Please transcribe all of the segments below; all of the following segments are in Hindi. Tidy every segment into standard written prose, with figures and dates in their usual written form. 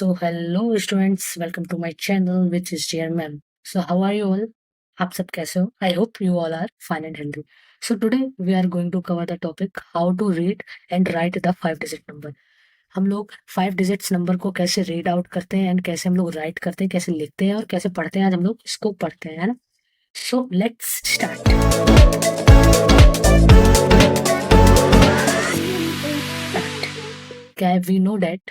So hello students, welcome to my channel which is GRMM. So how are you all? आप सब कैसे हो? I hope you all are fine and healthy. So today we are going to cover the topic how to read and write the 5 digit number. हम लोग 5 digits नंबर को कैसे रीड आउट करते हैं एंड कैसे हम लोग राइट करते हैं, कैसे लिखते हैं और कैसे पढ़ते हैं, आज हम लोग इसको पढ़ते हैं, है ना? So let's start. क्या है? We know that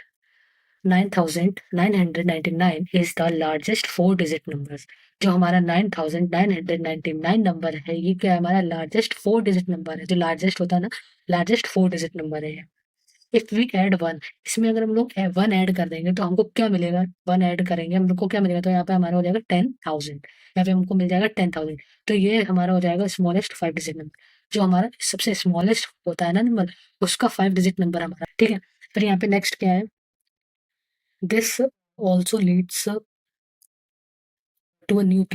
9,999 is the largest 4 digit numbers। जो हमारा 9,999 नंबर है, ये क्या है? हमारा लार्जेस्ट 4 digit नंबर है। जो लार्जेस्ट होता है ना, लार्जेस्ट 4 digit नंबर है। इफ वी एड वन, इसमें अगर हम लोग वन ऐड कर देंगे तो हमको क्या मिलेगा? वन ऐड करेंगे हम लोग को क्या मिलेगा? तो यहाँ पे हमारा हो जाएगा 10,000। यहाँ पे हमको मिल जाएगा 10,000। तो ये हमारा हो जाएगा स्मॉलेस्ट 5 digit नंबर। जो हमारा सबसे स्मॉलेस्ट होता है ना नंबर, उसका 5 digit नंबर हमारा, ठीक है। फिर यहाँ पे नेक्स्ट क्या है? This also leads to a new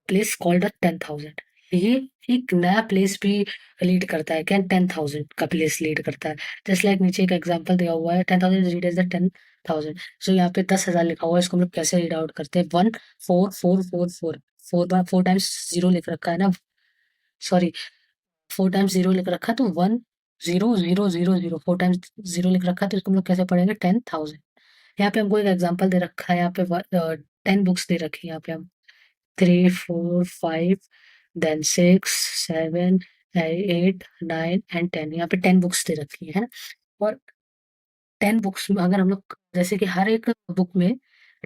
place called a 10,000। ये एक नया प्लेस भी लीड करता है। क्या? 10,000 का प्लेस लीड करता है। जस्ट लाइक नीचे एक एग्जांपल दिया हुआ है, 10,000 रीड एज द 10,000। सो यहाँ पे 10,000 लिखा हुआ है, इसको हम लोग कैसे रीड आउट करते हैं? 1 4 4 4 4 टाइम्स जीरो लिख रखा है ना, सॉरी 4 टाइम्स जीरो लिख रखा है, तो 1 0 0 0 0, 4 टाइम्स जीरो लिख रखा है, तो इसको हम लोग कैसे पढ़ेंगे? 10,000। यहाँ पे हमको एक एग्जांपल दे रखा है, यहाँ पे 10 बुक्स दे रखी है। यहाँ पे हम 3 4 5 देन 6 7 8 9 एंड 10, यहाँ पे 10 बुक्स दे रखी है ना। और 10 बुक्स में अगर हम लोग, जैसे कि हर एक बुक में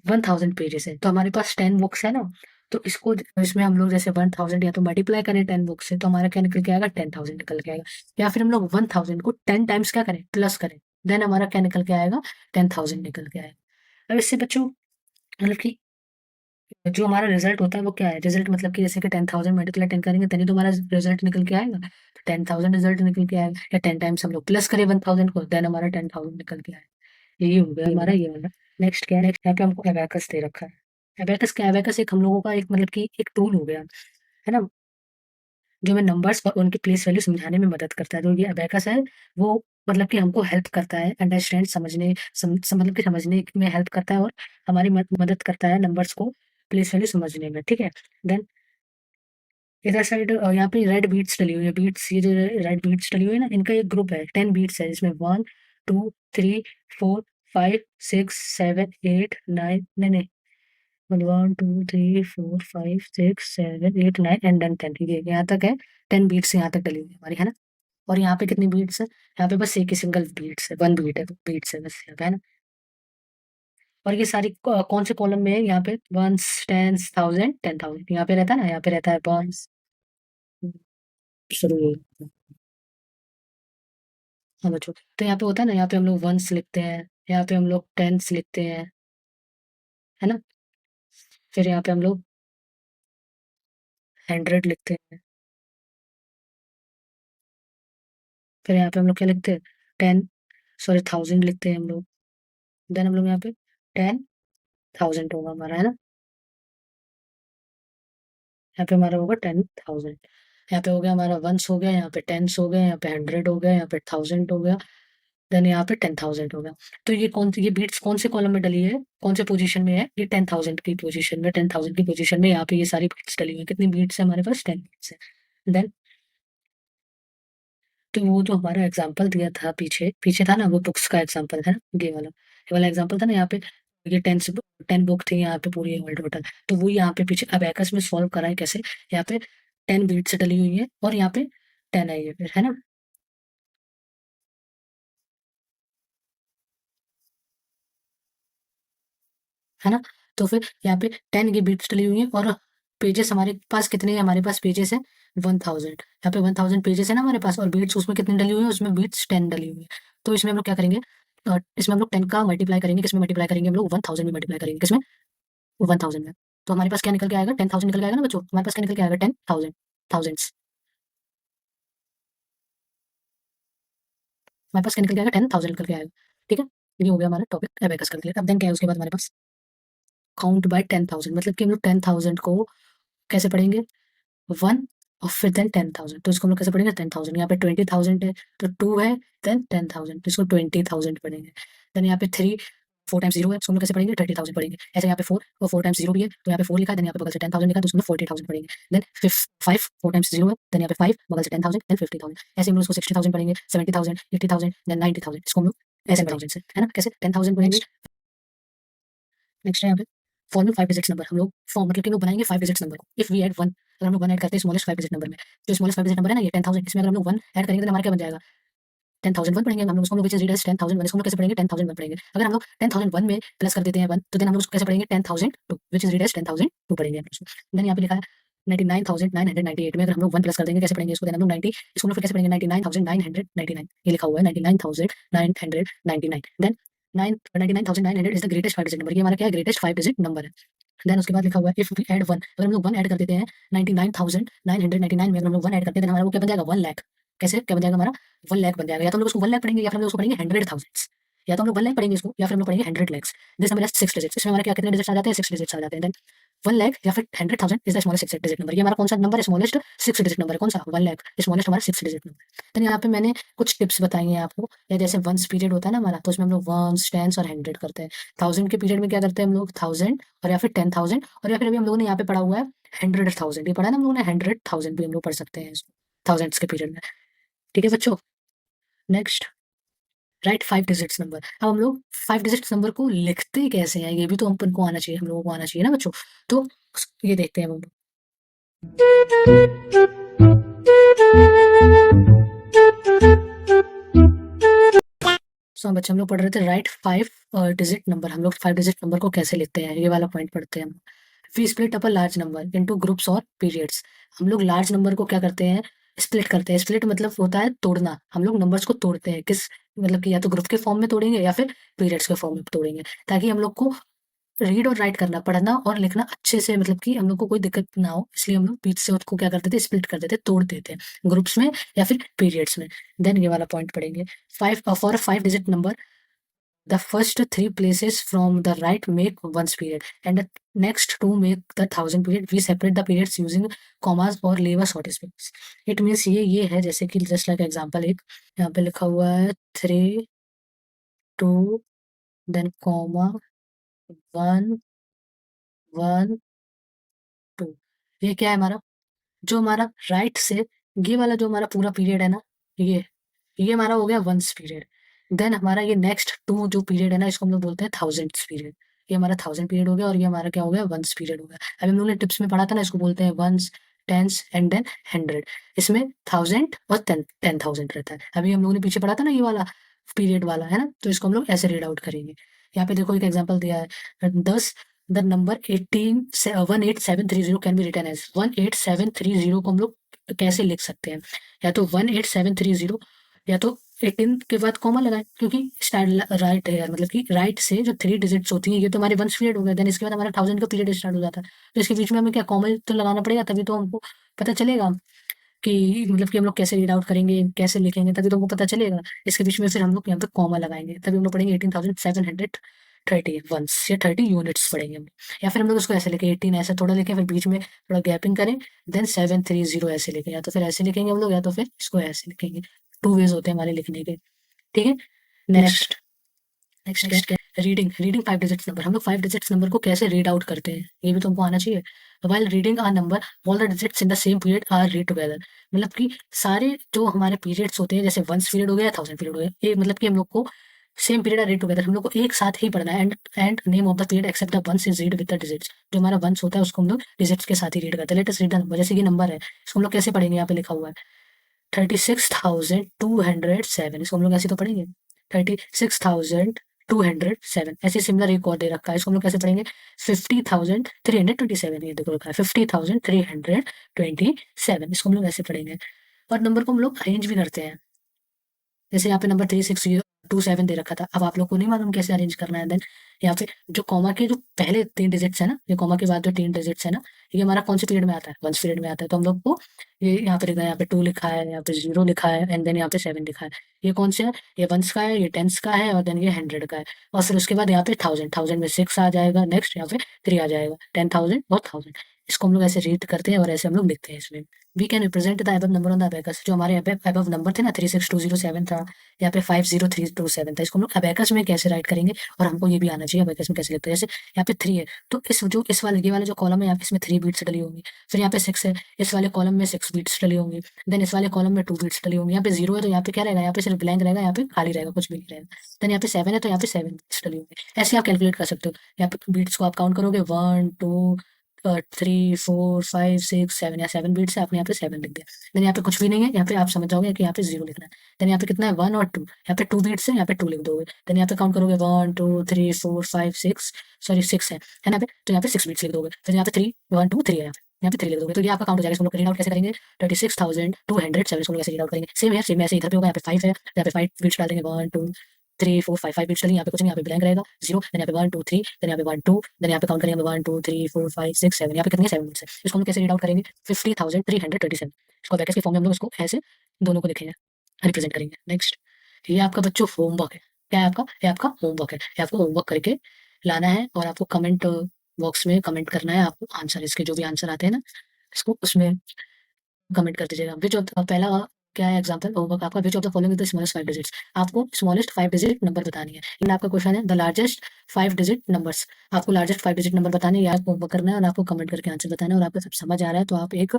1,000 पेजेस है, तो हमारे पास 10 बुक्स है ना, तो इसको इसमें हम लोग जैसे 1,000 या तो मल्टीप्लाई करें 10 बुक्स से, तो हमारा क्या निकल के आएगा? 10,000 निकल के आएगा। या फिर हम लोग 1,000 को 10 टाइम्स क्या करें? प्लस करें, देन हमारा क्या निकल के आएगा? 10,000 निकल के आएगा। अब इससे बच्चों, मतलब कि जो हमारा रिजल्ट होता है वो क्या है? रिजल्ट मतलब कि जैसे कि 10,000 मल्टीप्लाई 10 करेंगे तभी तो हमारा रिजल्ट निकल के आएगा। तो 10,000 रिजल्ट निकल के आएगा, या 10 टाइम्स हम लोग प्लस करें 1,000 को, देन हमारा 10,000 निकल के आएगा। यही हो गया हमारा, ये वाला। नेक्स्ट क्या है? नेक्स्ट यहाँ पे हमको एबेकस दे रखा है। एबेकस क्या? एबेकस एक हम लोगों का एक, मतलब कि एक टूल हो गया, है ना, जो हमें नंबर्स और उनकी प्लेस वैल्यू समझाने में मदद करता है। जो ये अबेकस है, वो मतलब कि हमको हेल्प करता है अंडरस्टैंड, मतलब कि समझने में हेल्प करता है, और हमारी मदद करता है नंबर्स को प्लेस वैल्यू समझने में, ठीक है। देन इधर साइड यहाँ पे रेड बीट्स डली हुई है। बीट्स, ये जो रेड बीट्स डली हुई है ना, इनका एक ग्रुप है, 10 बीट्स है, जिसमें 1 2 3 4 5 6 7 8 9, नहीं नहीं, 1 2 3 4 5 6 7 8 9 एंड देन 10, ये यहाँ तक है। 10 बीट्स यहाँ तक डली हुई है हमारी, है ना। और यहाँ पे कितनी बीट्स है? यहाँ पे बस एक ही सिंगल बीट्स है, 1 बीट है, बीट्स है बस यहाँ पे, है ना। और ये सारी कौन से कॉलम में है? यहाँ पे वंस, टेंस, थाउजेंड, 10,000 यहाँ पे रहता है ना, यहाँ पे रहता है वंस, शुरू। हाँ बच्चों, तो यहाँ पे होता है ना, यहाँ पे हम लोग वंस लिखते हैं, यहाँ पे हम लोग टेंस लिखते हैं, है ना। फिर यहाँ पे हम लोग 100 लिखते हैं। फिर यहाँ पे हम लोग क्या लिखते हैं? 10, सॉरी 1,000 लिखते हैं हम लोग। देन हम लोग यहाँ पे 10,000 होगा हमारा, है ना। यहाँ पे हमारा होगा 10,000। यहाँ पे हो गया हमारा वंस हो गया, यहाँ पे टेंस हो गया, यहाँ पे 100 हो गया, यहाँ पे 1,000 हो गया, देन यहाँ पे 10,000 हो गया। तो ये बीट्स कौन से कॉलम में डली है, कौन से पोजीशन में है? ये 10,000 की पोजीशन में, 10,000 की पोजीशन में यहाँ पे ये सारी बीट्स डली हुई है। कितनी बीट्स है हमारे पास? 10 बीट्स है। देन तो वो जो हमारा एग्जाम्पल दिया था, पीछे पीछे था ना, वो बुक्स का एग्जाम्पल है ना, ये वाला एग्जाम्पल था ना। यहाँ पे ये 10 बुक थी यहाँ पे पूरी वर्ल्ड टोटल, तो वो यहाँ पे पीछे अबेकस में सॉल्व करा है कैसे। यहाँ पे 10 बीट से डली हुई है, और यहाँ पे 10 आई है फिर, है ना। है ना। तो फिर यहाँ पे 10 की बीट्स डली हुई है, और पेजेस हमारे पास कितने हैं? हमारे पास पेजेस है 1,000। यहाँ पे 1,000 पेजेस है ना हमारे पास, और बीट्स उसमें कितनी डली हुई है? उसमें बीट्स 10 डली हुई है। तो इसमें हम लोग क्या करेंगे? इसमें हम लोग 10 का मल्टीप्लाई करेंगे, किसमें मल्टीप्लाई करेंगे? हम लोग 1,000 में मल्टीप्लाई करेंगे, किसमें? 1,000 में। तो हमारे पास क्या निकल के आएगा? 10,000 निकल के आएगा ना बच्चों, हमारे पास क्या निकल के आएगा? 10,000 थाउजेंड्स। हमारे पास क्या निकल के आएगा? 10,000 निकल के आएगा, ठीक है। ये हो गया हमारा टॉपिक एबेकस कैलकुलेटर। अब देन क्या है उसके बाद हमारे पास? काउंट बाय 10,000, मतलब कि हम लोग 10,000 को कैसे पढ़ेंगे? वन, और फिर देन 10,000, तो इसको हम लोग कैसे पढ़ेंगे? 10,000। यहाँ पे 20,000 है, तो टू है, देन 10,000, तो इसको 20,000 पढ़ेंगे। देन यहाँ पे थ्री, 4 टाइम्स 0 है, इसको हम लोग कैसे पढ़ेंगे? 30,000 पढ़ेंगे। ऐसे यहाँ पे 4 और 4 टाइम्स 0 भी है, तो यहाँ पे 4 लिखा है, देन यहाँ पे बगल से 10,000 लिखा है, तो उसको हम लोग 40,000 पढ़ेंगे। देन 5 4 टाइम्स 0 है, देन यहाँ पे 5 बगल से 10,000 देन 50,000। ऐसे हम लोग इसको 60,000 पढ़ेंगे, 70,000 80,000 देन 90,000। इसको हम लोग ऐसे पढ़ेंगे, है ना? कैसे? 10,000 पढ़ेंगे। नेक्स्ट है यहाँ पे फॉर्मूला 5 डिजिट्स नंबर। हम लोग फॉर्म मतलब कि हम लोग बनाएंगे 5 डिजिट्स नंबर को। इफ वी ऐड 1, अगर हम लोग 1 ऐड करते हैं स्मॉलेस्ट 5 डिजिट नंबर में, जो स्मॉलेस्ट 5 डिजिट नंबर है ना ये 10,000, इसमें अगर हम लोग 1 ऐड करेंगे तो हमारा क्या बन जाएगा? 10,001 पढ़ेंगे हम लोग उसको, व्हिच इज रीड एज़ 10,001। इसको हम लोग कैसे पढ़ेंगे? 10,001 पढ़ेंगे। अगर हम लोग 10,001 में प्लस कर देते हैं 1, तो देन हम लोग उसको कैसे पढ़ेंगे? 10,002, व्हिच इज रीड एज़ 10,002 पढ़ेंगे हम उसको। देन यहाँ पे लिखा है 99,998 में अगर हम लोग 1 प्लस कर देंगे कैसे पढ़ेंगे इसको? देन हम लोग 90, इसको हम लोग फिर कैसे पढ़ेंगे? 99,999, ये लिखा हुआ है 99,999। Then 99,900 is the greatest 5 digit number. ये हमारा क्या है? ग्रेटेस्ट 5 डिजिट नंबर है। देन उसके बाद लिखा हुआ है इफ वी ऐड 1, अगर हम लोग 1 ऐड कर देते हैं 99,999 में अगर हम लोग 1 ऐड करते हैं, देन हमारा वो क्या बन जाएगा? 1 लाख। कैसे क्या बन जाएगा हमारा? 1 लाख बन जाएगा। या तो हम लोग उसको 1 लाख पढ़ेंगे या फिर हम लोग उसको पढ़ेंगे 100,000। या तो हम लोग 1 लाख पढ़ेंगे इसको या फिर हम लोग पढ़ेंगे 100 lakhs। This number has 6 digits. इसमें हमारे क्या कितने डिजिट्स आ जाते हैं? 6 डिजिट्स आ जाते हैं। देन 1 लाख या फिर 100,000 is the smallest 6 digit number. ये हमारा कौन सा नंबर है? स्मॉलेस्ट 6 डिजिट नंबर है। कौन सा? 1 लाख स्मॉलेस्ट हमारा 6 डिजिट नंबर। देन यहाँ पे मैंने कुछ टिप्स बताई हैं आपको, या जैसे वंस पीरियड होता है ना हमारा, तो उसमें हम लोग वंस, टेंस और 100 करते हैं। 1000 के पीरियड में क्या करते हैं हम लोग? 1000 और या फिर 10,000 और या फिर अभी हम लोगों ने यहाँ पे पढ़ा हुआ है 100,000। ये पढ़ा है ना हम लोगों ने? 100,000 भी हम लोग पढ़ सकते हैं इसको थाउजेंड्स के पीरियड में। ठीक है बच्चों। Next, right 5 digits number. अब हम लोग 5 डिजिट्स नंबर को लिखते कैसे हैं, ये भी तो हमको आना चाहिए, हम लोगों को आना चाहिए ना बच्चों। तो ये देखते हैं हम लोग। सो बच्चे हम लोग पढ़ रहे थे राइट 5 डिजिट नंबर। हम लोग 5 डिजिट नंबर को कैसे लिखते हैं, ये वाला पॉइंट पढ़ते हैं हम। We split up a large number into groups और पीरियड्स। हम लोग लार्ज नंबर को क्या करते हैं? स्प्लिट करते हैं। स्प्लिट मतलब होता है तोड़ना। हम लोग नंबर्स को तोड़ते हैं किस, मतलब कि या तो ग्रुप के फॉर्म में तोड़ेंगे या फिर पीरियड्स के फॉर्म में तोड़ेंगे, ताकि हम लोग को रीड और राइट करना, पढ़ना और लिखना अच्छे से, मतलब कि हम लोग को कोई दिक्कत ना हो, इसलिए हम लोग बीच से उसको क्या करते थे? स्प्लिट कर देते, तोड़ देते हैं ग्रुप्स में या फिर पीरियड्स में। देन ये वाला पॉइंट पढ़ेंगे। 5 for a 5 digit number, the first 3 places from the right make one's period and the next 2 make the 1,000 period. We separate the periods using commas or leave a short space. It means ये है, जैसे कि just like example, एक यहाँ पे लिखा हुआ है 3 2 then comma 1 1 2। ये क्या है हमारा? जो हमारा राइट से ये वाला जो हमारा पूरा पीरियड है ना, ये हमारा हो गया वंस पीरियड। देन हमारा ये नेक्स्ट 2 जो पीरियड है ना, इसको हम लोग बोलते हैं थाउजेंड्स पीरियड। ये हमारा 1000 पीरियड हो गया और ये हमारा क्या हो गया? वंस पीरियड हो गया। अभी हम लोगों ने टिप्स में पढ़ा था ना, इसको बोलते हैं वंस, टेंस एंड देन 100। इसमें 1000 और 10,000 रहता है। अभी हम लोगों ने पीछे पढ़ा था ना ये वाला पीरियड वाला, है ना? तो इसको हम लोग ऐसे रीड आउट करेंगे। यहाँ पे देखो एक एग्जाम्पल दिया है 10, the number 18730 can be written as 18730 को हम लोग कैसे लिख सकते हैं? या तो 18730 या तो 18 के बाद कॉमा लगाएं, क्योंकि स्टार्ट राइट है यार, मतलब कि राइट से जो 3 डिजिट्स होती हैं ये तो हमारे वंस पीरियड हो गए। देन इसके बाद हमारा 1000 का पीरियड स्टार्ट हो जाता है, तो इसके बीच में हमें क्या कॉमा तो लगाना पड़ेगा, तभी तो हमको पता चलेगा कि मतलब कि हम लोग कैसे रीड आउट करेंगे, कैसे लिखेंगे, तभी तो हमको पता चलेगा। इसके बीच में फिर हम लोग यहाँ पे कॉमा लगाएंगे, तभी हम लोग पढ़ेंगे 18,730 वंस या 30 यूनिट्स पढ़ेंगे हम। या फिर हम लोग उसको ऐसे लिखे 18 ऐसे थोड़ा लिखें, फिर बीच में थोड़ा गैपिंग करें, देन 730 ऐसे लिखें, या तो फिर ऐसे लिखेंगे हम लोग या तो फिर इसको ऐसे लिखेंगे। 2 वेज होते हैं हमारे लिखने के। ठीक है। नेक्स्ट नेक्स्ट क्या है? रीडिंग। Reading 5 digits number. हम लोग 5 डिजिट्स नंबर को कैसे रीड आउट करते हैं, ये भी तो हमको आना चाहिए। While reading a number all the digits in the same period are read together. मतलब कि सारे जो हमारे पीरियड्स होते हैं, जैसे वंस पीरियड हो गया, 1000 पीरियड हो गया, ये मतलब कि हम लोग को same period are read together, हम लोग को एक साथ ही पढ़ना है। And name of the period except the ones is read with the digits. जो हमारा वंस होता है उसको हम लोग डिजिट्स के साथ ही रीड करते हैं। Let us read the number. जैसे ये नंबर है, इसको हम लोग कैसे पढ़ेंगे? यहाँ पे लिखा हुआ है 36,207। इसको हम लोग ऐसे तो पढ़ेंगे 36,207। ऐसे सिमिलर एक और दे रखा है, इसको हम लोग कैसे पढ़ेंगे? 50,327। ये देखो रखा है 50,327, इसको हम लोग ऐसे पढ़ेंगे। और नंबर को हम लोग अरेंज भी करते हैं, जैसे यहाँ पे नंबर 36,027 दे रखा था। अब आप लोग को नहीं मालूम कैसे अरेंज करना है। देन यहाँ पे जो कॉमा के जो पहले 3 डिजिट्स है ना, ये कॉमा के बाद जो 3 डिजिट्स है ना, ये हमारा कौन से पीरियड में आता है? वंस पीरियड में आता है। तो हम लोग को ये यहाँ पे देखना है, यहाँ पे 2 लिखा है, यहाँ पे 0 लिखा है एंड देन यहाँ पे 7 लिखा है। ये कौन से है? ये वंस का है, ये टेंस का है और देन ये 100 का है। और फिर उसके बाद यहाँ पे 1000 में 6 आ जाएगा, नेक्स्ट यहाँ पे 3 आ जाएगा, 10,000 और 1000। इसको हम लोग ऐसे रीड करते हैं और ऐसे हम लोग लिखते हैं इसमें। We can represent the above number on the abacus. जो हमारे अबव नंबर थे ना 36207 था, यहाँ पे 50327 था, इसको हम लोग अबेकस में कैसे राइट करेंगे, और हमको ये भी आना चाहिए अबेकस में कैसे लिखते हैं। जैसे यहाँ पे 3 है, तो इस वाले ये वाला जो कॉलम है यहाँ पे इसमें 3 बीट्स डली होंगी। फिर यहाँ पे 6 है, इस वाले कॉलम में 6 बीट्स डली होंगी। देन इस वाले कॉलम में 2 बीट्स डली होंगी। यहाँ पे 0 है तो यहाँ पे क्या रहेगा, यहाँ पे सिर्फ ब्लैंक रहेगा, यहाँ पे खाली रहेगा, कुछ भी नहीं रहेगा। देन यहाँ पे 7 है तो यहाँ पे 7 बीट्स डली होंगी। ऐसे आप कैलकुलेट कर सकते हो। यहाँ पे बीट्स को आप काउंट करोगे 1 2 3 4 5 6 7, या 7 बीट्स है, आपने यहाँ पे 7 लिख दिया। देन यहाँ पे कुछ भी नहीं है, यहाँ पे आप समझ जाओगे कि यहाँ पे 0 लिखना है। देन यहाँ पे कितना है 1 और 2, यहाँ पे 2 बीट्स है, यहाँ पे 2 लिख दोगे। देन यहाँ पे काउंट करोगे 1 2 3 4 5 6, सॉरी 6 है ना यहाँ पे, तो यहाँ पे 6 बीट्स लिख दोगे। फिर यहाँ पे 3 1 2 3 है, यहाँ पे 3 लिख दोगे, तो ये आपका काउंट हो जाएगा। इसको हम लोग रीड आउट कैसे करेंगे, 36,207 इसको हम लोग ऐसे रीड आउट करेंगे। सेम है, सेम ऐसे इधर पे होगा। यहाँ पे 5 है, यहाँ पे 5 बीट्स डाल देंगे, 1 2 3 4 5 5 बीट्स डालेंगे। यहाँ पे कुछ नहीं, यहाँ पे ब्लैंक रहेगा 0। देन यहाँ पे 1 2 3, देन यहाँ पे 1 2, देन यहाँ पे काउंट करेंगे 1 2 3 4 5 6 7, यहाँ पे कितने 7 बीट्स है। इसको हम लोग कैसे रीड आउट करेंगे, 50,327। इसको बैकस के फॉर्म में हम लोग इसको ऐसे दोनों को लिखेंगे, रिप्रेजेंट करेंगे। नेक्स्ट, ये आपका बच्चों होमवर्क है। क्या है आपका, ये आपका होमवर्क है। ये आपको होमवर्क करके लाना है और आपको कमेंट बॉक्स में कमेंट करना है। आपको आंसर, इसके जो भी आंसर आते हैं ना, इसको उसमें कमेंट कर दीजिएगा। विच ऑफ पहला क्या है एग्जांपल होमवर्क आपका, which of the following is the smallest 5 digits. आपको स्मॉलेस्ट 5 डिजिट नंबर बतानी है। इन आपका क्वेश्चन है द लार्जेस्ट 5 डिजिट नंबर्स। आपको लार्जेस्ट 5 डिजिट नंबर बताने या होमवर्क करना है और आपको कमेंट करके आंसर बताना है। और आपको सब समझ आ रहा है तो आप एक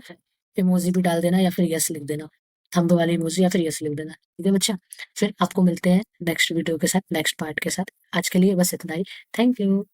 इमोजी भी डाल देना या फिर यस लिख देना, थंब वाली इमोजी, या फिर यस लिख देना। ठीक है बच्चा, फिर आपको मिलते हैं नेक्स्ट वीडियो के साथ, नेक्स्ट पार्ट के साथ। आज के लिए बस इतना ही। Thank you.